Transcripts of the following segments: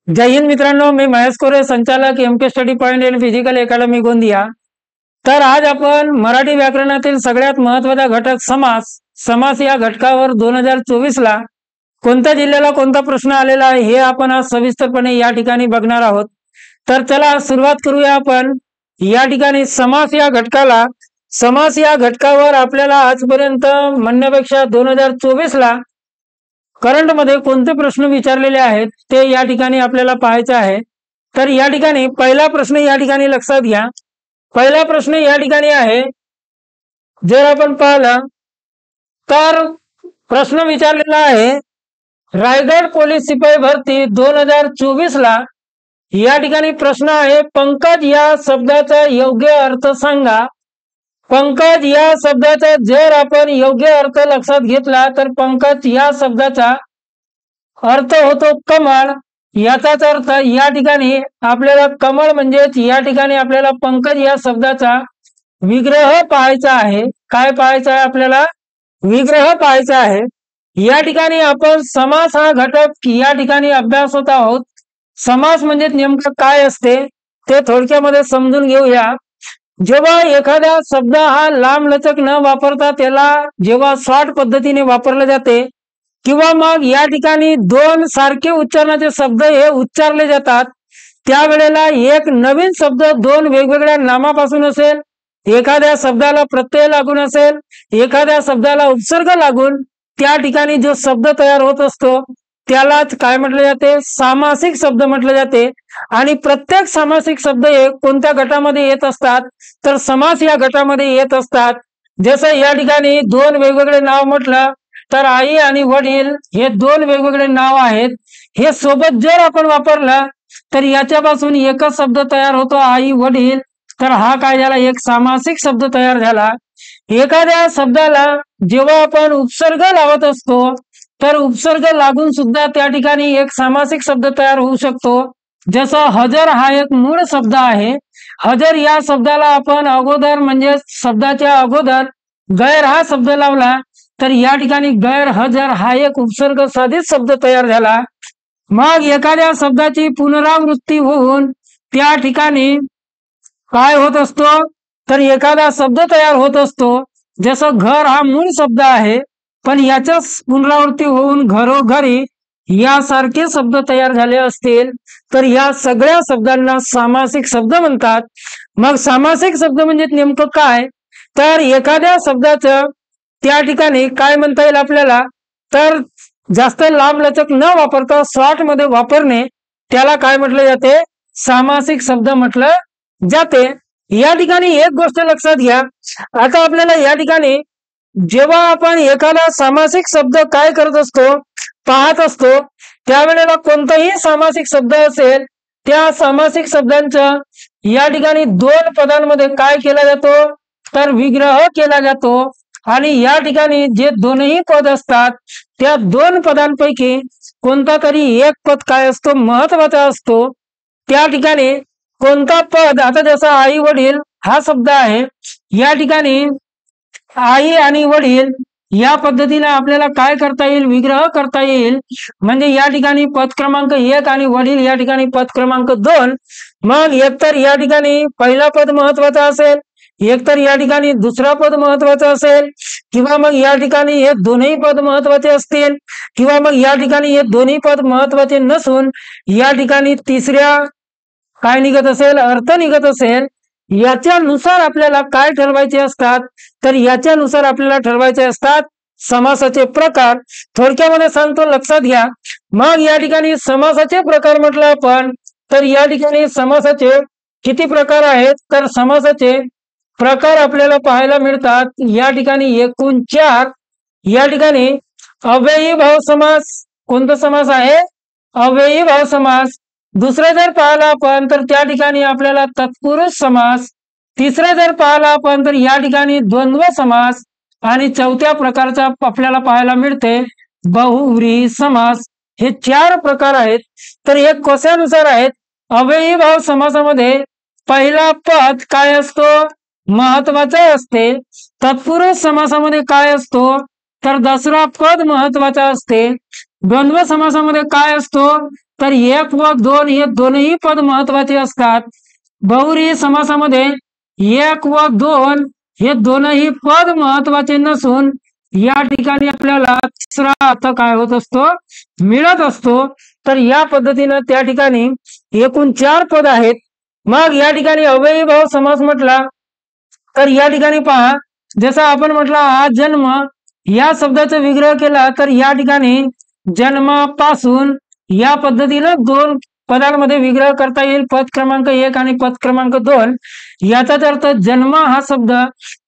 जय हिंद मित्रांनो, मी महेश कोरे, संचालक MK study point and physical academy Gondia. तर आज आपण मराठी व्याकरणातील सगळ्यात महत्त्वाचा घटक समास या घटकावर 2024 ला कोणत्या जिल्ह्याला कोणता प्रश्न आलेला आहे हे आपण आज सविस्तरपणे या ठिकाणी बघणार आहोत। तर चला सुरुवात करूया आपण। या ठिकाणी समास या घटकावर आपल्याला आजपर्यंत म्हणण्यापेक्षा 2024 ला करंट मध्ये कोणते प्रश्न विचारलेले आहेत ते या ठिकाणी आपल्याला पाहायचे आहे। तर या ठिकाणी पहिला प्रश्न या ठिकाणी लक्षात घ्या। पहिला प्रश्न या ठिकाणी आहे, जर आपण पाहिलं तर प्रश्न विचारलेला आहे, रायगड पोलीस शिपाई भरती 2024 ला या ठिकाणी प्रश्न आहे, पंकज या शब्दाचा योग्य अर्थ सांगा। पंकज या शब्दाचा जर आपण योग्य अर्थ लक्षात घेतला तर पंकज या शब्दाचा अर्थ होतो कमळ। याचाच अर्थ या ठिकाणी आपल्याला कमळ म्हणजेच या ठिकाणी आपल्याला पंकज या शब्दाचा विग्रह पाहायचा आहे। काय पाहायचा आहे आपल्याला? विग्रह पाहायचा आहे। या ठिकाणी आपण समास हा घटक या ठिकाणी अभ्यासत आहोत। समास म्हणजे नेमकं काय असते ते थोडक्यामध्ये समजून घेऊया। जेव्हा एखादा शब्द हा लांब लचक न वापरता त्याला जेव्हा शॉर्ट पद्धतीने वापरले जाते किंवा मग या ठिकाणी दोन सारखे उच्चारणाचे शब्द हे उच्चारले जातात, त्यावेळेला एक नवीन शब्द दोन वेगवेगळ्या नामापासून असेल, एखाद्या शब्दाला प्रत्यय लागून असेल, एखाद्या शब्दाला उपसर्ग लागून त्या ठिकाणी जो शब्द तयार होत असतो त्यालाच काय म्हटले जाते? सामासिक शब्द म्हटले जाते। आणि प्रत्येक सामासिक शब्द हे कोणत्या गटामध्ये येत असतात? तर समास या गटामध्ये येत असतात। जसं या ठिकाणी दोन वेगवेगळे नाव म्हटलं तर आई आणि वडील हे दोन वेगवेगळे नाव आहेत, हे सोबत जर आपण वापरलं तर याच्यापासून एकच शब्द तयार होतो, आई वडील। तर हा काय झाला? एक सामासिक शब्द तयार झाला। एखाद्या शब्दाला जेव्हा आपण उपसर्ग लावत असतो तर उपसर्ग लागून सुद्धा त्या ठिकाणी एक सामासिक शब्द तयार होऊ शकतो। जसं हजर हा एक मूळ शब्द आहे। हजर या शब्दाला आपण अगोदर म्हणजे शब्दाच्या अगोदर गैर हा शब्द लावला तर या ठिकाणी गैर हजर हा एक उपसर्ग साधित शब्द तयार झाला। मग एखाद्या शब्दाची पुनरावृत्ती होऊन त्या ठिकाणी काय होत असतो तर एखादा शब्द तयार होत असतो। जसं घर हा मूळ शब्द आहे पण याच्या पुनरावृत्ती होऊन घरोघरी यासारखे शब्द तयार झाले असतील तर या सगळ्या शब्दांना सामासिक शब्द म्हणतात। मग सामासिक शब्द म्हणजे नेमकं काय? तर एखाद्या शब्दाचं त्या ठिकाणी काय म्हणता येईल आपल्याला? तर जास्त लांब लचक न वापरता शॉर्ट मध्ये वापरणे त्याला काय म्हटले जाते? सामासिक शब्द म्हटलं जाते। या ठिकाणी एक गोष्ट लक्षात घ्या। आता आपल्याला या ठिकाणी जेव्हा आपण एखादा सामासिक शब्द काय करत असतो, पाहत असतो, त्यावेळेला कोणताही सामासिक शब्द असेल त्या सामासिक शब्दांचं या ठिकाणी दोन पदांमध्ये काय केला जातो तर विग्रह केला जातो। आणि या ठिकाणी जे दोनही पद असतात त्या दोन पदांपैकी कोणता तरी एक पद काय असतो? महत्वाचा असतो। त्या ठिकाणी कोणता पद? आता जसा आई वडील हा शब्द आहे, या ठिकाणी आई आणि वडील या पद्धतीने आपल्याला काय करता येईल? विग्रह करता येईल। म्हणजे या ठिकाणी पद क्रमांक 1 आणि वडील या ठिकाणी पद क्रमांक 2। मग एकतर या ठिकाणी पहिला पद महत्वाचा असेल, एकतर या ठिकाणी दुसरा पद महत्वाचा असेल, किंवा मग या ठिकाणी हे दोन्ही पद महत्वाचे असतील, किंवा मग या ठिकाणी हे दोन्ही पद महत्वाचे नसून या ठिकाणी तिसऱ्या काय निघत असेल? अर्थ निघत असेल। याच्यानुसार आपल्याला काय ठरवायचे असतात? तर याच्यानुसार आपल्याला ठरवायचे असतात समासाचे प्रकार। थोडक्यामध्ये सांगतो, लक्षात घ्या। मग या ठिकाणी समासाचे प्रकार म्हटलं आपण तर या ठिकाणी समासाचे किती प्रकार आहेत? तर समासाचे प्रकार आपल्याला पाहायला मिळतात या ठिकाणी एकूण 4। या ठिकाणी अव्ययी भाव समास, कोणता समास आहे? अव्ययी भाव समास। दुसरे जर पाहिला आपण तर त्या ठिकाणी आपल्याला तत्पुरुष समास। तिसरे जर पाहिला आपण तर या ठिकाणी द्वंद्व समास। आणि चौथ्या प्रकारचा आपल्याला पाहायला मिळते बहुव्रीही समास। हे 4 प्रकार आहेत। तर हे कशानुसार आहेत? अव्ययी भाव समासामध्ये पहिला पद काय असतो? महत्वाचा असते। तत्पुरुष समासामध्ये काय असतो? तर दुसरा पद महत्वाचा असते। द्वंद्व समासामध्ये काय असतो तर एक व दोन हे दोनही पद महत्वाचे असतात. बहुव्रीही समासामध्ये एक व दोन हे दोनही पद महत्वाचे नसून या ठिकाणी आपल्याला तिसरा अर्थ काय होत असतो मिळत असतो. तर या पद्धतीने त्या ठिकाणी एकूण 4 पद आहेत. मग या ठिकाणी अव्ययी भाव समास म्हटला तर या ठिकाणी पहा, जसा आपण म्हटला हा जन्म या शब्दाचा विग्रह केला तर या ठिकाणी जन्मापासून या पद्धतीने 2 पदांमध्ये विग्रह करता येईल, पद क्रमांक 1 आणि पद क्रमांक 2. याचाच अर्थ जन्म हा शब्द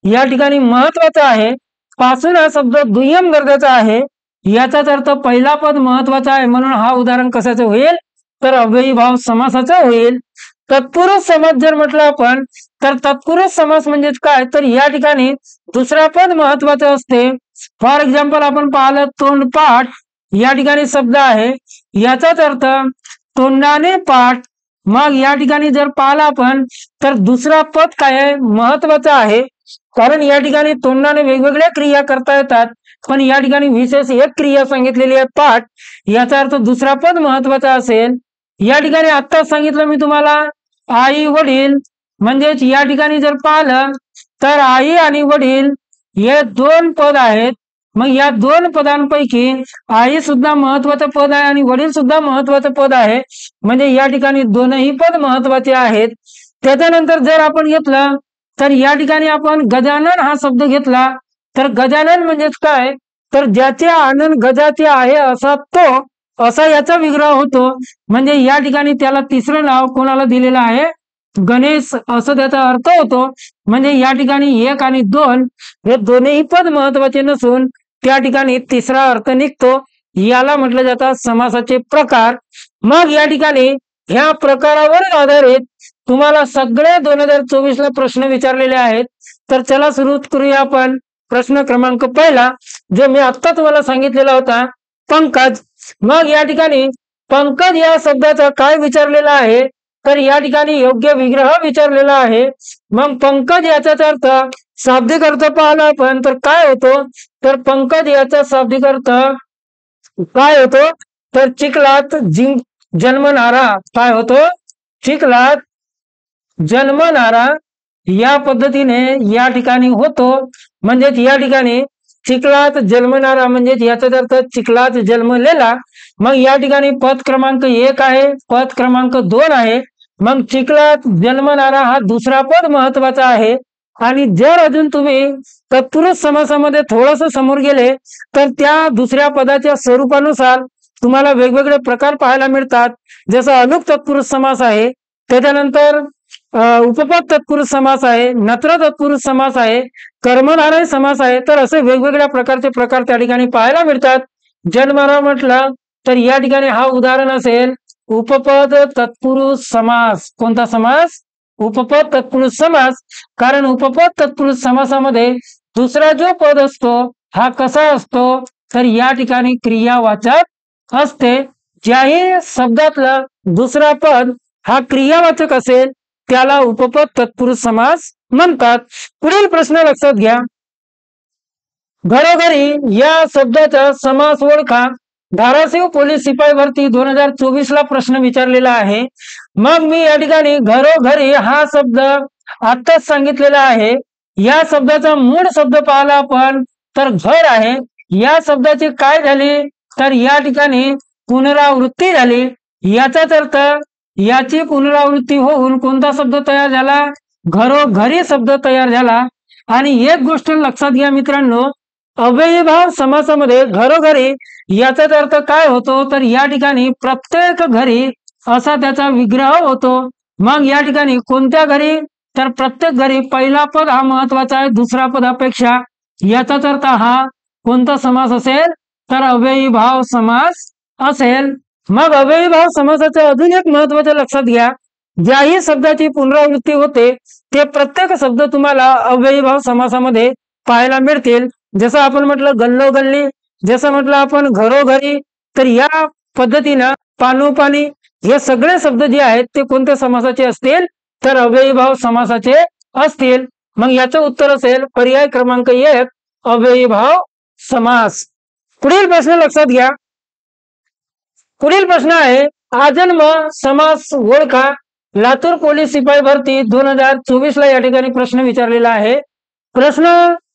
या ठिकाणी महत्वाचा आहे, पासून हा शब्द दुय्यम दर्जाचा आहे. याचाच अर्थ पहिला पद महत्वाचा आहे, म्हणून हा उदाहरण कशाचं होईल तर अव्ययी भाव समासाचा होईल. तत्पुरुष समास जर म्हटलं आपण तर तत्पुरुष समास म्हणजे काय तर या ठिकाणी दुसरा पद महत्वाचं असते. फॉर एक्झाम्पल आपण पाहिलं तोंडपाठ या ठिकाणी शब्द आहे, याचाच अर्थ तोंडाने पाठ. मग या ठिकाणी जर पाहिलं आपण तर दुसरा पद काय आहे महत्वाचा आहे, कारण या ठिकाणी तोंडाने वेगवेगळ्या क्रिया करता येतात, पण या ठिकाणी विशेष एक क्रिया सांगितलेली आहे पाठ. याचा अर्थ दुसरा पद महत्वाचा असेल. या ठिकाणी आता सांगितलं मी तुम्हाला आई वडील, म्हणजेच या ठिकाणी जर पाहिलं तर आई आणि वडील हे 2 पद आहेत. मग या 2 पदांपैकी आई सुद्धा महत्वाचं पद आहे आणि वडील सुद्धा महत्वाचं पद आहे, म्हणजे या ठिकाणी दोनही पद महत्वाचे आहेत. त्याच्यानंतर जर आपण घेतलं तर या ठिकाणी आपण गजानन हा शब्द घेतला तर गजानन म्हणजेच काय तर ज्याचे आनंद गजाचे आहे असा तो, असा याचा विग्रह होतो. म्हणजे या ठिकाणी त्याला तिसरं नाव कोणाला दिलेलं आहे गणेश, असं त्याचा अर्थ होतो. म्हणजे या ठिकाणी 1 आणि 2 हे दोन्ही पद महत्वाचे नसून त्या ठिकाणी तिसरा अर्थ निघतो. याला म्हटलं जातं समासाचे प्रकार. मग या ठिकाणी ह्या प्रकारावर आधारित तुम्हाला सगळे 2024 ला प्रश्न विचारलेले आहेत. तर चला सुरू करूया आपण. प्रश्न क्रमांक पहिला जो मी आता तुम्हाला सांगितलेला होता पंकज. मग या ठिकाणी पंकज या शब्दाचा काय विचारलेला आहे तर या ठिकाणी योग्य विग्रह विचारलेला आहे. मग पंकज याचाच अर्थ शाब्दिक अर्थ पाहिला आपण तर काय होतो तर पंकज याचा शाब्दिक अर्थ काय होतो तर चिखलात जन्मणारा. काय होतो चिखलात जन्मणारा या पद्धतीने या ठिकाणी होतो. म्हणजेच या ठिकाणी चिखलात जन्मणारा म्हणजेच याचा अर्थ चिखलात जन्मलेला. मग या ठिकाणी पद क्रमांक 1 आहे, पद क्रमांक 2 आहे. मग चिखलात जन्मणारा हा दुसरा पद महत्वाचा आहे. आणि जर अजून तुम्ही तत्पुरुष समासामध्ये थोडस समोर गेले तर त्या दुसऱ्या पदाच्या स्वरूपानुसार तुम्हाला वेगवेगळे प्रकार पाहायला मिळतात. जसं अलुक तत्पुरुष समास आहे, त्याच्यानंतर उपपद तत्पुरुष समास आहे, नत्र तत्पुरुष समास आहे, कर्मधारय समास आहे. तर असे वेगवेगळ्या प्रकारचे प्रकार त्या ठिकाणी पाहायला मिळतात. जन्मणारा म्हटलं तर या ठिकाणी हा उदाहरण असेल उपपद तत्पुरुष समास. कोणता समास उपपद तत्पुरुष समास. कारण उपपद तत्पुरुष समासामध्ये दुसरा जो पद असतो हा कसा असतो तर या ठिकाणी क्रियावाचक असते. ज्याही शब्दातला दुसरा पद हा क्रियावाचक असेल त्याला उपपद तत्पुरुष समास म्हणतात. पुढील प्रश्न लक्षात घ्या. घरोघरी या शब्दाचा समास ओळखा. धाराशिव पोलीस शिपाई भरती 2024 ला प्रश्न विचारलेला आहे. मग मी या ठिकाणी घरोघरी हा शब्द आत्ताच सांगितलेला आहे. या शब्दाचा मूळ शब्द पाहिला आपण तर घर आहे. या शब्दाची काय झाली तर या ठिकाणी पुनरावृत्ती झाली. याचाच अर्थ याची पुनरावृत्ती होऊन कोणता शब्द तयार झाला घरोघरी शब्द तयार झाला. आणि एक गोष्ट लक्षात घ्या मित्रांनो, अव्ययी भाव समासामध्ये घरोघरी याचाच अर्थ काय होतो तर या ठिकाणी प्रत्येक घरी असा त्याचा विग्रह होतो. मग या ठिकाणी कोणत्या घरी तर प्रत्येक घरी पहिला पद हा महत्वाचा आहे दुसरा पदापेक्षा. याचाच अर्थ हा कोणता समास असेल तर अव्ययी भाव समास असेल. मग अव्ययी भाव समासाचं अजून एक महत्वाचं लक्षात घ्या, ज्याही शब्दाची पुनरावृत्ती होते ते प्रत्येक शब्द तुम्हाला अव्ययी भाव समासामध्ये पाहायला मिळतील. जसं आपण म्हटलं गल्लोगल्ली, जसं म्हटलं आपण घरोघरी, तर या पद्धतीनं पानोपानी हे सगळे शब्द जे आहेत ते कोणत्या समासाचे असतील तर अव्ययी भाव समासाचे असतील. मग याचं उत्तर असेल पर्याय क्रमांक 1 अव्ययी भाव समास. पुढील प्रश्न लक्षात घ्या. पुढील प्रश्न आहे, आजन्म समास ओळखा. लातूर पोलीस शिपाई भरती 2024 ला या ठिकाणी प्रश्न विचारलेला आहे. प्रश्न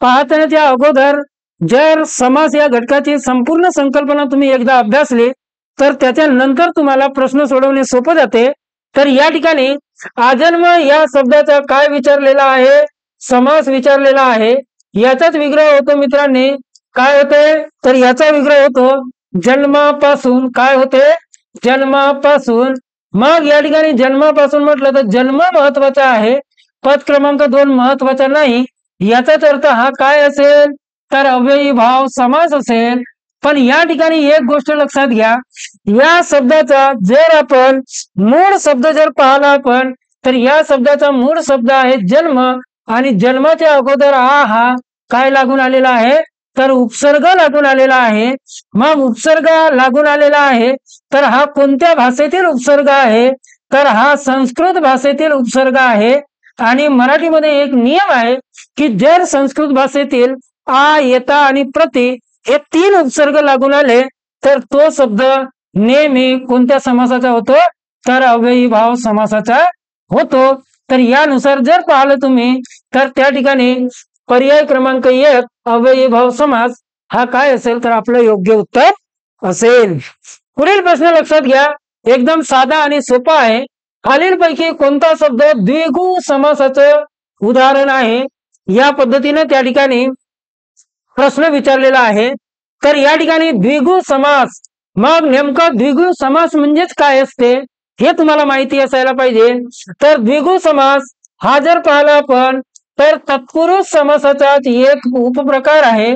पाहण्याच्या अगोदर जर समास या घटकाची संपूर्ण संकल्पना तुम्ही एकदा अभ्यासली तर त्याच्यानंतर तुम्हाला प्रश्न सोडवणे सोपं जाते. तर या ठिकाणी आजन्म या शब्दाचा काय विचारलेला आहे, समास विचारलेला आहे. याचाच विग्रह होतो मित्रांनी. काय होते तर याचा विग्रह होतो जन्मापासून. काय होते जन्मापासून. मग या ठिकाणी जन्मापासून म्हटलं तर जन्म महत्वाचा आहे, पद क्रमांक 2 महत्वाचा नाही. याचाच अर्थ हा काय असेल तर अव्ययी भाव समास असेल. पण या ठिकाणी एक गोष्ट लक्षात घ्या, या शब्दाचा जर आपण मूळ शब्द जर पाहिला आपण तर या शब्दाचा मूळ शब्द आहे जन्म आणि जन्माच्या अगोदर हा काय लागून आलेला आहे तर उपसर्ग लागून आलेला आहे. मग उपसर्ग लागून आलेला आहे तर हा कोणत्या भाषेतील उपसर्ग आहे तर हा संस्कृत भाषेतील उपसर्ग आहे. आणि मराठीमध्ये एक नियम आहे की जर संस्कृत भाषेतील आ, येता आणि प्रति हे 3 उपसर्ग लागून आले तर तो शब्द नेहमी कोणत्या समासाचा होतो तर अव्ययी भाव समासाचा होतो. तर यानुसार जर पाहिलं तुम्ही तर त्या ठिकाणी पर्याय क्रमांक 1 अव्ययी भाव समास हा काय असेल तर आपलं योग्य उत्तर असेल. पुढील प्रश्न लक्षात घ्या, एकदम साधा आणि सोपा आहे. खालीलपैकी कोणता शब्द द्विगु समासाचं उदाहरण आहे. या पद्धतीने त्या ठिकाणी प्रश्न विचारलेला आहे. तर या ठिकाणी द्विगु समास, मग नेमका द्विगु समास म्हणजेच काय असते हे तुम्हाला माहिती असायला पाहिजे. तर द्विगु समास हा जर पाहिला आपण तर तत्पुरुष समासाचा एक उपप्रकार आहे.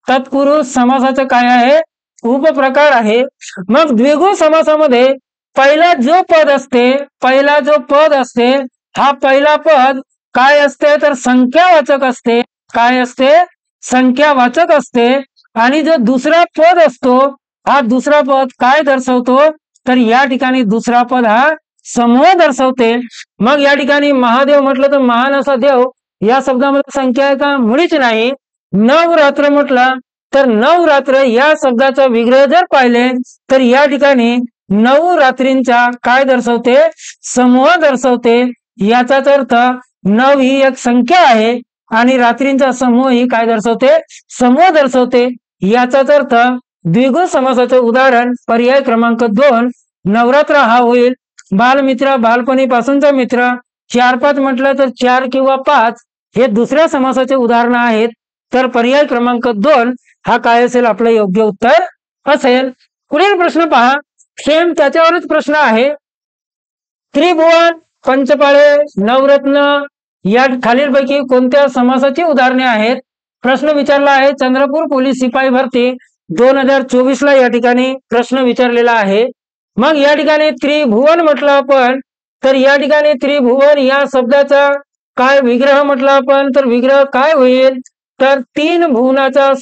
तत्पुरुष समासाचा काय आहे उपप्रकार आहे. मग द्विगु समासामध्ये पहिला जो पद असते हा पहिला पद काय असते तर संख्यावाचक असते. काय असते संख्यावाचक असते. आणि जो दुसरा पद असतो हा दुसरा पद काय दर्शवतो तर या ठिकाणी दुसरा पद हा समूह दर्शवते. मग या ठिकाणी महादेव म्हटलं तर महान असा देव या शब्दामध्ये संख्या आहे का मुळीच नाही. नवरात्र म्हटलं तर नवरात्र या शब्दाचा विग्रह जर पाहिले तर या ठिकाणी 9 रात्रींचा काय दर्शवते समूह दर्शवते. याचाच अर्थ 9 ही एक संख्या आहे आणि रात्रींचा समूह ही काय दर्शवते समूह दर्शवते. याचाच अर्थ द्विगु समासाचं उदाहरण पर्याय क्रमांक 2 नवरात्र हा होईल. बालमित्र बालपणीपासूनचा मित्र. 4-5 म्हटलं तर 4 किंवा 5 हे दुसऱ्या समासाचे उदाहरण आहेत. तर पर्याय क्रमांक 2 हा काय असेल आपलं योग्य उत्तर असेल. पुढील प्रश्न पहा, सेम त्याच्यावरच प्रश्न आहे. त्रिभुवन पंचपाळे नवरत्न या खालीलपैकी कोणत्या समासाची उदाहरणे आहेत. प्रश्न विचारला आहे चंद्रपूर पोलीस शिपाई भरती 2024 ला या ठिकाणी प्रश्न विचारलेला आहे. मग या ठिकाणी त्रिभुवन म्हटलं आपण तर या ठिकाणी त्रिभुवन या शब्दाचा काय विग्रह म्हटलं आपण तर विग्रह काय होईल तर 3 भुवनाचा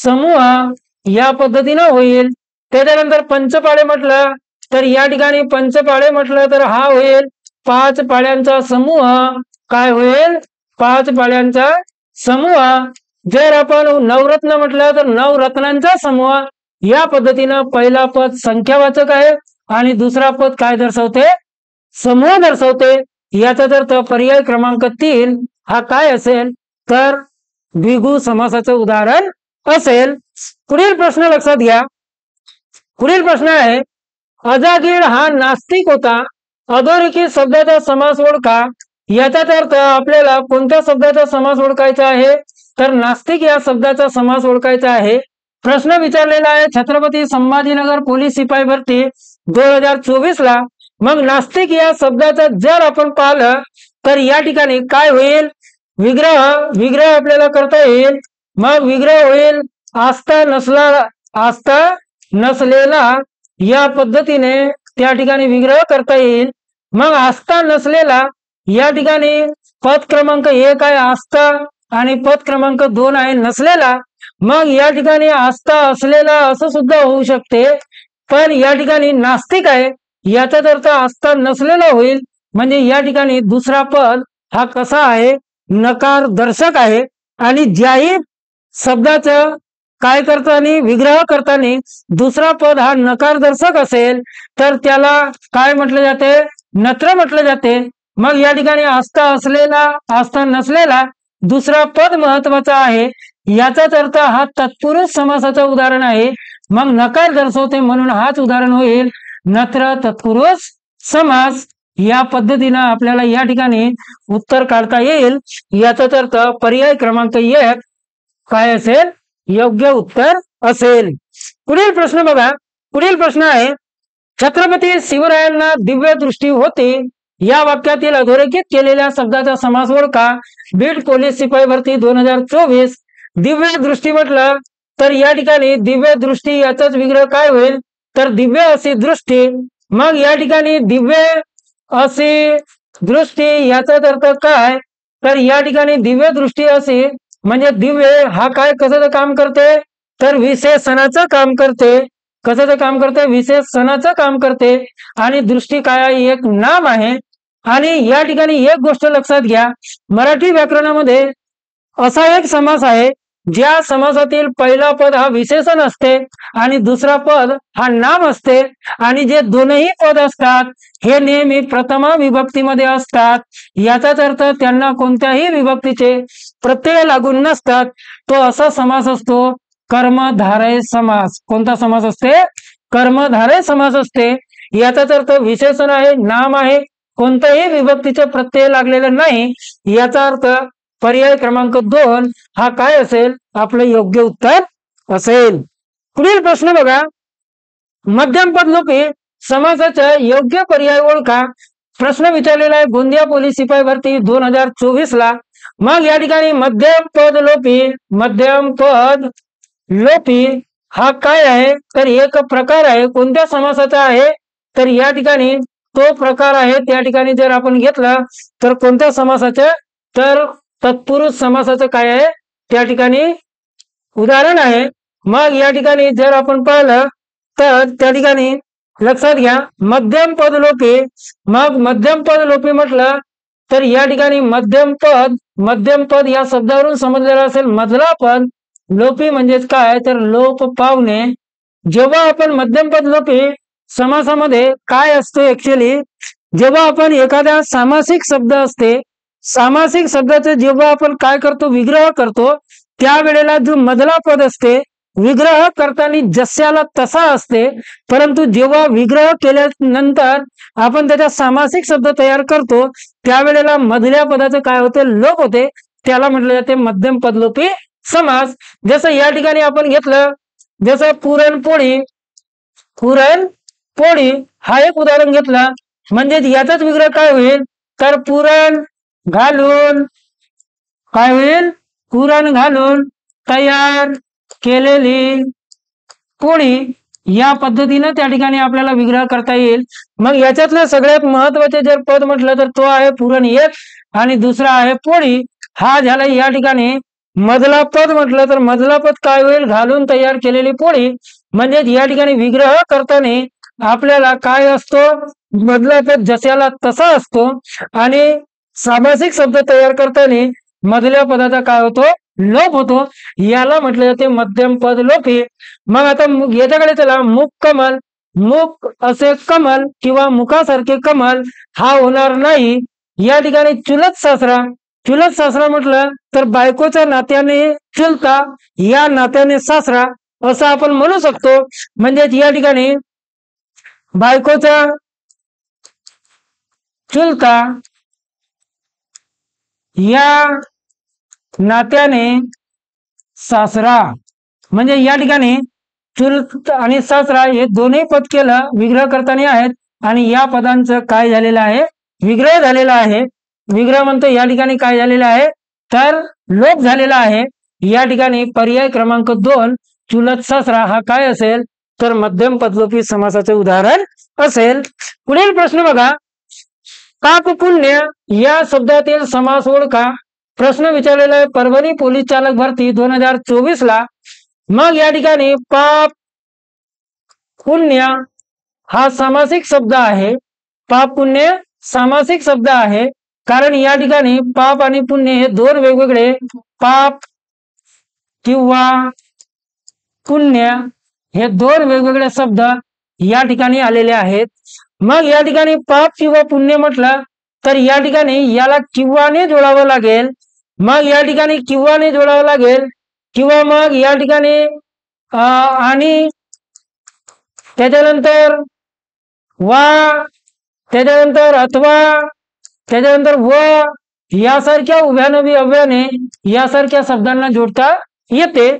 समूह या पद्धतीनं होईल. त्याच्यानंतर पंचपाळे म्हटलं तर या ठिकाणी पंचपाळे म्हटलं तर हा होईल 5 पाड्यांचा समूह. काय होईल 5 पाड्यांचा समूह. जर आपण नवरत्न म्हटलं तर नवरत्नांचा समूह. या पद्धतीनं पहिला पद संख्यावाचक आहे आणि दुसरा पद काय दर्शवते समूह दर्शवते. याचा अर्थ पर्याय क्रमांक 3 हा काय असेल तर द्विगु समासाचं उदाहरण असेल. पुढील प्रश्न लक्षात घ्या. पुढील प्रश्न आहे, अजागीर हा नास्तिक होता. अधोरेखित शब्दाचा समास ओळखा. याचाच अर्थ आपल्याला कोणत्या शब्दाचा समास ओळखायचा आहे तर नास्तिक या शब्दाचा समास ओळखायचा आहे. प्रश्न विचारलेला आहे छत्रपती संभाजीनगर पोलीस शिपाई भरती 2024 ला. मग नास्तिक या शब्दाचा जर आपण पाहिलं तर या ठिकाणी काय होईल विग्रह आपल्याला करता येईल. मग विग्रह होईल आस्था नसलेला या पद्धतीने त्या ठिकाणी विग्रह करता येईल. मग आस्था नसलेला या ठिकाणी पद क्रमांक 1 आहे आस्था आणि पद क्रमांक 2 आहे नसलेला. मग या ठिकाणी आस्था असलेला असं सुद्धा होऊ शकते. पण या ठिकाणी नास्तिक आहे याचाच अर्थ आस्था नसलेला होईल. म्हणजे या ठिकाणी दुसरा पद हा कसा आहे नकार दर्शक आहे. आणि ज्याही शब्दाचं काय करताना विग्रह करताना दुसरा पद हा नकारदर्शक असेल तर त्याला काय म्हटले जाते, नत्र म्हटले जाते. मग या ठिकाणी आस्था असलेला आस्था नसलेला दुसरा पद महत्वाचा आहे, याचाच अर्थ हा तत्पुरुष समासाचं उदाहरण आहे. मग नकार दर्शवते म्हणून हाच उदाहरण होईल नत्र तत्पुरुष समास. या पद्धतीनं आपल्याला या ठिकाणी उत्तर काढता येईल. याचाच अर्थ पर्याय क्रमांक 1 काय असेल, योग्य उत्तर असेल. पुढील प्रश्न बघा. पुढील प्रश्न आहे, छत्रपती शिवरायांना दिव्य दृष्टी होती या वाक्यातील अधोरेखित केलेल्या शब्दाचा समास ओळखा. बीड पोलीस शिपाई भरती 2024. दिव्य दृष्टी म्हटलं तर या ठिकाणी दिव्य दृष्टी याचाच विग्रह काय होईल तर दिव्य अशी दृष्टी. मग या ठिकाणी दिव्य अशी दृष्टी याचाच अर्थ काय तर या ठिकाणी दिव्य दृष्टी अशी म्हणजे दिव्य हा काय कशाचं काम करते तर विशेषणाचं काम करते. कशाचं काम करते, विशेषणाचं काम करते. आणि दृष्टी काय आहे, एक नाम आहे. आणि या ठिकाणी एक गोष्ट लक्षात घ्या, मराठी व्याकरणामध्ये असा एक समास आहे ज्या समासातील पहिला पद हा विशेषण असते आणि दुसरा पद हा नाम असते. आणि जे दोनही पद असतात हे नेहमी प्रथमा विभक्तीमध्ये असतात. याचाच अर्थ त्यांना कोणत्याही विभक्तीचे प्रत्यय लागून नसतात. तो असा समास असतो कर्मधारय समास. कोणता समास असते, कर्मधारय समास असते. याचाच अर्थ विशेषण आहे, नाम आहे, कोणत्याही विभक्तीचे प्रत्यय लागलेले नाही. याचा अर्थ पर्याय क्रमांक 2 हा काय असेल, आपलं योग्य उत्तर असेल. पुढील प्रश्न बघा. मध्यमपद लोपी समासाचा योग्य पर्याय ओळखा. प्रश्न विचारलेला आहे गोंदिया पोलीस शिपाई भरती 2024 ला. मग या ठिकाणी मध्यमपद लोपी हा काय आहे तर एक प्रकार आहे. कोणत्या समासाचा आहे तर या ठिकाणी तो प्रकार आहे. त्या ठिकाणी जर आपण घेतला तर कोणत्या समासाचा तर तत्पुरुष समासाचं काय आहे त्या ठिकाणी उदाहरण आहे. मग या ठिकाणी जर आपण पाहिलं तर त्या ठिकाणी लक्षात घ्या मध्यम पद लोपी. मग मध्यम पद लोपी म्हटलं तर या ठिकाणी मध्यम पद या शब्दावरून समजलेला असेल मधला पद. लोपी म्हणजेच काय तर लोप पावणे. जेव्हा आपण मध्यम पद लोपी समासामध्ये काय असतो ऍक्च्युअली, जेव्हा आपण एखाद्या सामासिक शब्द असते, सामासिक शब्दाचे जेव्हा आपण काय करतो विग्रह करतो त्यावेळेला जो मधला पद असते विग्रह करताना जस्याला तसा असते. परंतु जेव्हा विग्रह केल्यानंतर आपण त्याचा सामासिक शब्द तयार करतो त्यावेळेला मधल्या पदाचं काय होते लोप होते. त्याला म्हटलं जाते मध्यम पदलोपी समास. जसं या ठिकाणी आपण घेतलं जसं पुरणपोळी हा एक उदाहरण घेतला म्हणजे याचाच विग्रह काय होईल तर पुरण घालून काय होईल, पुरण घालून तयार केलेली पोळी. या पद्धतीने त्या ठिकाणी आपल्याला विग्रह करता येईल. मग याच्यातलं सगळ्यात महत्वाचे जर पद म्हटलं तर तो आहे पुरण एक आणि दुसरा आहे पोळी. हा झाला या ठिकाणी मधला पद म्हटलं तर मधला पद काय होईल घालून तयार केलेली पोळी. म्हणजे या ठिकाणी विग्रह करताना आपल्याला काय असतो मधला पद जशाला तसा असतो आणि सामासिक शब्द तयार करताना मधल्या पदाचा काय होतो लोप होतो. याला म्हटलं जाते मध्यम पद लोपी. मग आता याच्याकडे चला मुख कमल. मुख असे कमल किंवा मुखासारखे कमल हा होणार नाही. या ठिकाणी चुलत सासरा म्हटलं तर बायकोच्या नात्याने चुलता या नात्याने सासरा असं आपण म्हणू शकतो. म्हणजे या ठिकाणी बायकोचा चुलता या नात्याने सासरा. म्हणजे या ठिकाणी चुलत आणि सासरा हे दोन्ही पद केलं विग्रह करताना आहेत आणि या पदांचं काय झालेलं आहे विग्रह झालेला आहे. विग्रह म्हणतो या ठिकाणी काय झालेलं आहे तर लोप झालेला आहे. या ठिकाणी पर्याय क्रमांक 2 चुलत सासरा हा काय असेल तर मध्यम पदलोपी समासाचे उदाहरण असेल. पुढील प्रश्न बघा. पाप पुण्य या शब्दातील समास ओळखा. प्रश्न विचारलेला आहे परभणी पोलीस चालक भरती 2024 ला. मग या ठिकाणी पाप पुण्य हा सामासिक शब्द आहे. पाप पुण्य सामासिक शब्द आहे कारण या ठिकाणी पाप आणि पुण्य हे दोन वेगवेगळे पाप किंवा पुण्य हे दोन वेगवेगळे शब्द या ठिकाणी आलेले आहेत. मग या ठिकाणी पाप किंवा पुण्य म्हटलं तर या ठिकाणी याला किंवाने जोडावं लागेल. मग या ठिकाणी किंवाने जोडावं लागेल किंवा मग या ठिकाणी आणि त्याच्यानंतर वा, त्याच्यानंतर अथवा, त्याच्यानंतर व यासारख्या उभ्यानवी अव्ययाने यासारख्या शब्दांना जोडता येते.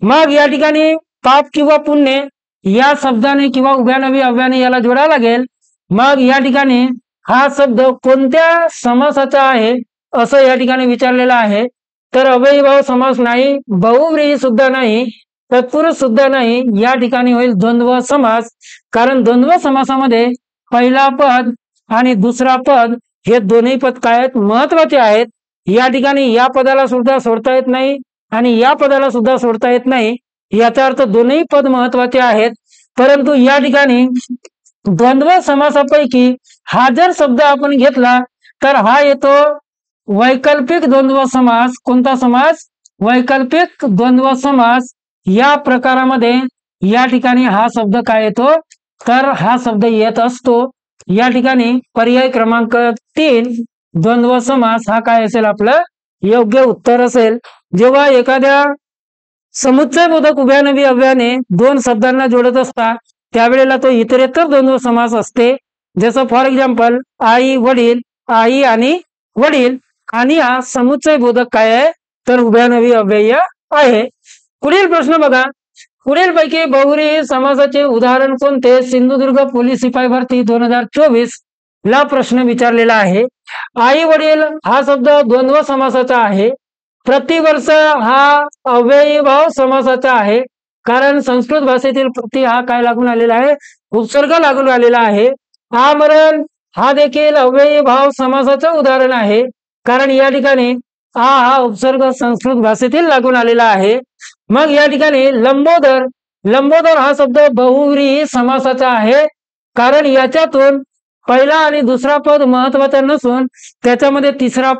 मग या ठिकाणी पाप किंवा पुण्य या शब्दाने किंवा उभ्यानवी अव्ययाने याला जोडावं लागेल. मग या ठिकाणी हा शब्द कोणत्या समासाचा आहे असं या ठिकाणी विचारलेलं आहे. तर अव्ययीभाव समास नाही, बहुव्रीही सुद्धा नाही, तत्पुरुष सुद्धा नाही. या ठिकाणी होईल द्वंद्व समास. कारण द्वंद्व समासामध्ये पहिला पद आणि दुसरा पद हे दोन्ही पद काय आहेत, महत्वाचे आहेत. या ठिकाणी या पदाला सुद्धा सोडता येत नाही आणि या पदाला सुद्धा सोडता येत नाही. याचा अर्थ दोन्ही पद महत्वाचे आहेत. परंतु या ठिकाणी द्वंद्व समासापैकी हा जर शब्द आपण घेतला तर हा येतो वैकल्पिक द्वंद्व समास. कोणता समास? वैकल्पिक द्वंद्व समास. या प्रकारामध्ये या ठिकाणी हा शब्द काय येतो, तर हा शब्द येत असतो. या ठिकाणी पर्याय क्रमांक 3 द्वंद्व समास हा काय असेल, आपलं योग्य उत्तर असेल. जेव्हा एखाद्या समुच्चयबोधक उभयानवी अव्ययाने दोन शब्दांना जोडत असतात त्यावेळेला तो इतरेतर द्वंद्व समास असते. जसं फॉर एक्झाम्पल आई वडील, आई आणि वडील, आणि हा समुच्चय बोधक काय आहे, तर उभयानवी अव्यय आहे. पुढील प्रश्न बघा. पुढील पैकी बहुव्रीही समासाचे उदाहरण कोणते? सिंधुदुर्ग पोलीस शिपाई भरती 2024 ला प्रश्न विचारलेला आहे. आई वडील हा शब्द द्वंद्व समासाचा आहे. प्रतिवर्ष हा अव्ययीभाव समासाचा आहे. कारण संस्कृत भाषेतील प्रति हा काय लागून आलेला आहे, उपसर्ग लागून आलेला आहे. आमरण हा देखील अव्ययीभाव समासाचं उदाहरण आहे. कारण या ठिकाणी हा उपसर्ग संस्कृत भाषेतील लागून आलेला आहे. मग या ठिकाणी लंबोदर, लंबोदर हा शब्द बहुव्रीही समासाचा आहे. कारण याच्यातून पहिला आणि दुसरा पद महत्वाचा नसून त्याच्यामध्ये तिसरा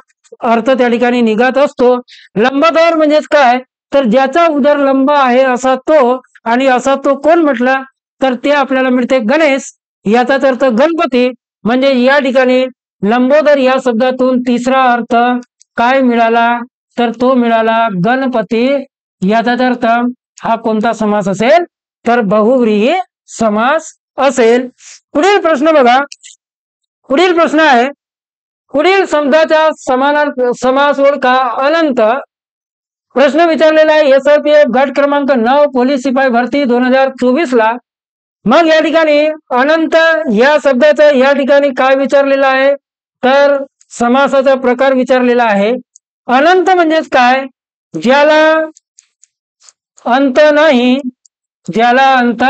अर्थ त्या ठिकाणी निघत असतो. लंबोदर म्हणजेच काय, तर ज्याचा उदर लंब आहे असा तो, आणि असा तो कोण म्हटला तर ते आपल्याला मिळते गणेश. याचाच अर्थ गणपती. म्हणजे या ठिकाणी लंबोदर या शब्दातून तिसरा अर्थ काय मिळाला, तर तो मिळाला गणपती. याचाच अर्थ हा कोणता समास असेल, तर बहुव्रीही समास असेल. पुढील प्रश्न बघा. पुढील प्रश्न आहे, पुढील शब्दाचा समास ओळखा. अनंत. प्रश्न विचारलेला आहे SRPF गट क्रमांक 9 पोलीस शिपाई भरती 2024 ला. मग या ठिकाणी अनंत या शब्दाचं या ठिकाणी काय विचारलेलं आहे, तर समासाचा प्रकार विचारलेला आहे. अनंत म्हणजेच काय, ज्याला अंत नाही, ज्याला अंत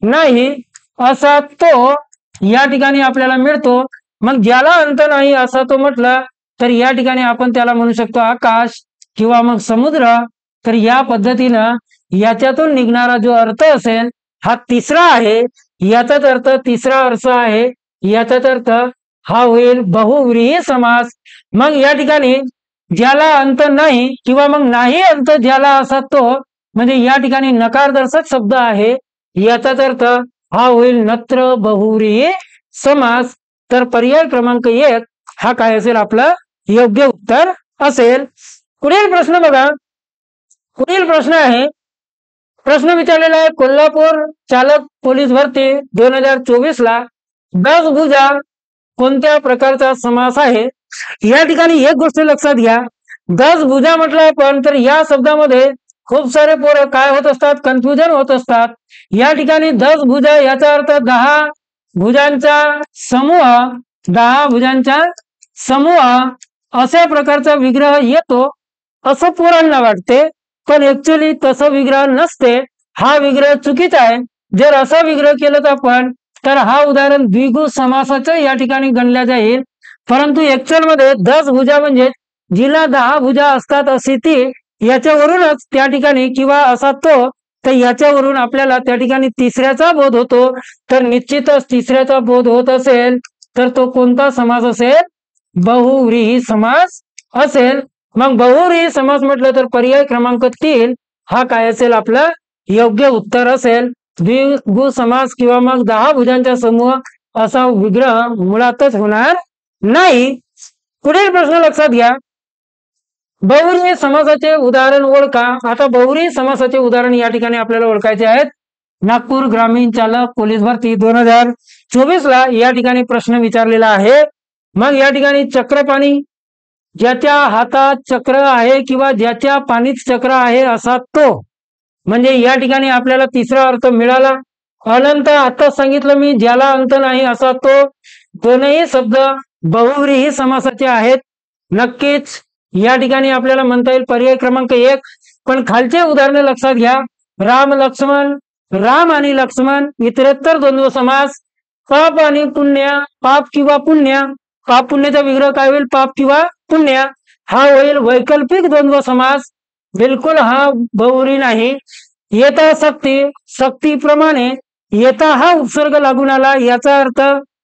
नाही असा तो या ठिकाणी आपल्याला मिळतो. मग ज्याला अंत नाही असा तो म्हटला तर या ठिकाणी आपण त्याला म्हणू शकतो आकाश किंवा मग समुद्र. तर या पद्धतीनं याच्यातून निघणारा जो अर्थ असेल हा तिसरा आहे. याचाच अर्थ तिसरा अर्थ आहे. याचाच अर्थ हा होईल बहुव्रीही समास. मग या ठिकाणी ज्याला अंत नाही किंवा मग नाही अंत ज्याला असा तो, म्हणजे या ठिकाणी नकारदर्शक शब्द आहे. याचाच अर्थ हा होईल नत्र बहुव्रीही समास. तर पर्याय क्रमांक 1 हा काय असेल, आपलं योग्य उत्तर असेल. पुढील प्रश्न बघा. पुढील प्रश्न आहे, प्रश्न विचारलेला आहे कोल्हापूर चालक पोलीस भरती 2024 ला. दसभुजा कोणत्या प्रकारचा समास आहे? या ठिकाणी एक गोष्ट लक्षात घ्या. दसभुजा म्हटलं आपण तर या शब्दामध्ये खूप सारे पोरं काय होत असतात, कन्फ्युजन होत असतात. या ठिकाणी 10 भुजा याचा अर्थ 10 भुजांचा समूह, 10 भुजांचा समूह अशा प्रकारचा विग्रह येतो असं पोरांना वाटते. पण ऍक्च्युअली तसं विग्रह नसते. हा विग्रह चुकीचा आहे. जर असा विग्रह केलं आपण तर हा उदाहरण द्विगु समासाचं या ठिकाणी गणल्या जाईल. परंतु ऍक्च्युअल मध्ये 10 भुजा म्हणजे जिला 10 भुजा असतात अशी ती, याच्यावरूनच त्या ठिकाणी किंवा असा तो, तर याच्यावरून आपल्याला त्या ठिकाणी तिसऱ्याचा बोध होतो. तर निश्चितच तिसऱ्याचा बोध होत असेल तर तो कोणता समास असेल, बहुव्रीही समास असेल. मग बहुव्रीही समास म्हटलं तर पर्याय क्रमांक 3 हा काय असेल, आपला योग्य उत्तर असेल द्विगु समास किंवा मग 10 भुजांचा समूह असा विग्रह मुळातच होणार नाही। पुढील प्रश्न लक्षात घ्या, बहुव्रीही समासाचे उदाहरण ओळखा। आता बहुव्रीही समासाचे उदाहरण या ठिकाणी आपल्याला ओळखायचे आहेत। नागपूर ग्रामीण चालक पोलीस भरती 2024 ला या ठिकाणी प्रश्न विचारलेला आहे। मग या ठिकाणी चक्रपाणी, ज्याच्या हातात चक्र आहे किंवा ज्याच्या पाणीत चक्र आहे असा तो, म्हणजे या ठिकाणी आपल्याला तिसरा अर्थ मिळाला। अनंत, आता सांगितलं मी, ज्याला अंत नाही असा तो, दोनही शब्द बहुव्रीही समासाचे आहेत। नक्कीच या ठिकाणी आपल्याला म्हणता येईल पर्याय क्रमांक 1। पण खालचे उदाहरण लक्षात घ्या, राम लक्ष्मण, राम आणि लक्ष्मण इतरेत्तर द्वंद्व समास, पाप आणि पुण्य, पाप किंवा पुण्य, पाप पुण्याचा विग्रह काय होईल, पाप किंवा पुण्य, हा होईल वैकल्पिक द्वंद्व समास, बिलकुल हा बहुव्रीही नाही। येता सक्ती, सक्तीप्रमाणे येता हा उपसर्ग लागून आला याचा अर्थ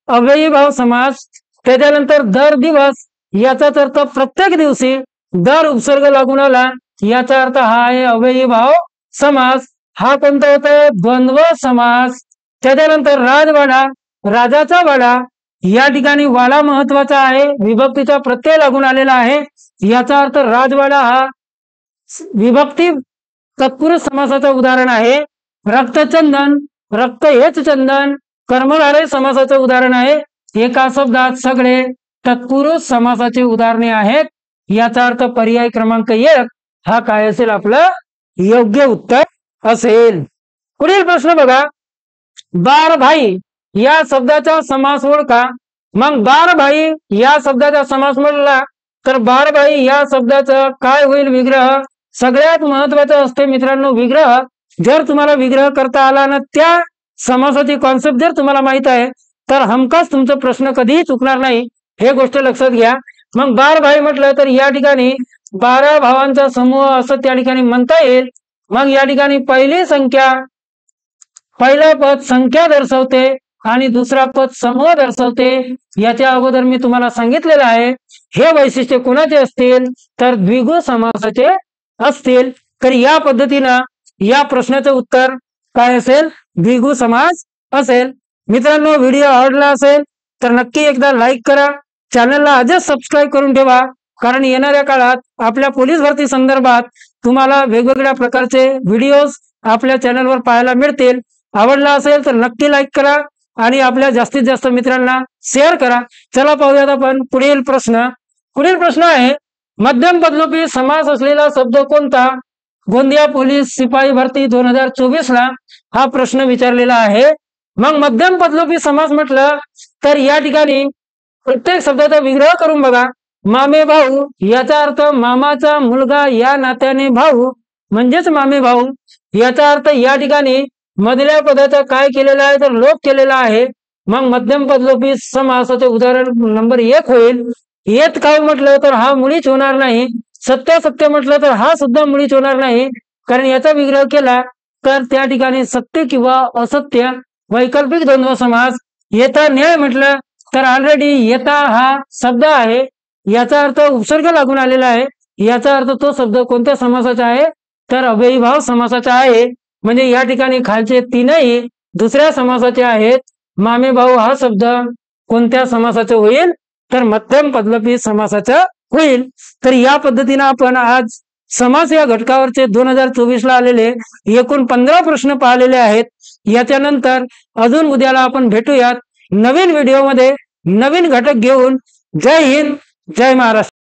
अव्ययीभाव समास। त्याच्यानंतर दर दिवस याचाच अर्थ प्रत्येक दिवशी, दर उपसर्ग लागून आला याचा अर्थ हा आहे अव्ययीभाव समास। हा कोणता होता, द्वंद्व समास। त्याच्यानंतर राजवाडा, राजाचा वाडा, या ठिकाणी वाडा महत्वाचा आहे, विभक्तीचा प्रत्यय लागून आलेला आहे याचा अर्थ राजवाडा हा विभक्ती तत्पुरुष समासाचा उदाहरण आहे। रक्तचंदन, रक्त हेच चंदन कर्मधारय समासाचं उदाहरण आहे। एका शब्दात सगळे तत्पुरुष समासाचे उदाहरणे आहेत याचा अर्थ पर्याय क्रमांक 1 हा काय असेल, आपलं योग्य उत्तर असेल। पुढील प्रश्न बघा, बार भाई या शब्दाचा समास ओळखा। मग बार भाई या शब्दाचा समास म्हटला तर बार भाई या शब्दाचा काय होईल विग्रह। सगळ्यात महत्वाचं असते मित्रांनो विग्रह। जर तुम्हाला विग्रह करता आला ना, त्या समासाची कॉन्सेप्ट जर तुम्हाला माहित आहे तर हमखास तुमचा प्रश्न कधीही चुकणार नाही, हे गोष्ट लक्षात घ्या। मग बार भाई म्हटलं तर या ठिकाणी 12 भावांचा समूह असं त्या ठिकाणी म्हणता येईल। मग या ठिकाणी पहिली संख्या, पहिला पद संख्या दर्शवते आणि दुसरा पद समूह दर्शवते। याच्या अगोदर मी तुम्हाला सांगितलेलं आहे हे वैशिष्ट्य कोणाचे असतील तर द्विगु समासाचे असतील। तर या पद्धतीनं या प्रश्नाचं उत्तर काय असेल, द्विगु समास असेल। मित्रांनो, व्हिडिओ आवडला असेल तर नक्की एकदा लाईक करा, चॅनलला आजच सबस्क्राईब करून ठेवा, कारण येणाऱ्या काळात आपल्या पोलीस भरती संदर्भात तुम्हाला वेगवेगळ्या प्रकारचे व्हिडिओज आपल्या चॅनलवर पाहायला मिळतील। आवडला असेल तर नक्की लाईक करा आणि आपल्या जास्तीत जास्त मित्रांना शेअर करा। चला पाहूयात आपण पुढील प्रश्न। पुढील प्रश्न आहे, मध्यम पदलोपी समास असलेला शब्द कोणता। गोंदिया पोलीस सिपाही भरती 2024 ला हा प्रश्न विचारलेला आहे। मग मध्यम पदलोपी समास म्हटलं तर या ठिकाणी प्रत्येक शब्दाचा विग्रह करून बघा। मामे भाऊ याचा अर्थ मामाचा मुलगा या नात्याने भाऊ म्हणजेच मामे भाऊ। याचा अर्थ या ठिकाणी मधल्या पदाचा काय केलेला आहे तर लोप केलेला आहे। मग मध्यम पदलोपी समासाचे उदाहरण नंबर 1 होईल। येत काव म्हटलं तर हा मुळीच होणार नाही। सत्य म्हटलं तर हा सुद्धा मुळीच होणार नाही, कारण याचा विग्रह केला तर त्या ठिकाणी सत्य किंवा असत्य वैकल्पिक द्वंद्व समास। येता न्याय म्हटलं तर ऑलरेडी येता हा शब्द आहे, याचा अर्थ उपसर्ग लागून आलेला आहे। याचा अर्थ तो शब्द कोणत्या समासाचा आहे तर अव्ययीभाव समासाचा आहे। म्हणजे या ठिकाणी खालचे तीनही दुसऱ्या समासाचे आहेत। मामे भाऊ हा शब्द कोणत्या समासाचे होईल तर मध्यम पदलोपी समासाचा होईल। तर या पद्धतीने आपण आज समास या घटकावरचे 2024 ला आलेले एकूण 15 प्रश्न पाहिलेले आहेत। याच्यानंतर अजून उद्याला आपण भेटूयात नवीन व्हिडिओमध्ये नवीन घटक घेऊन। जय हिंद, जय महाराष्ट्र।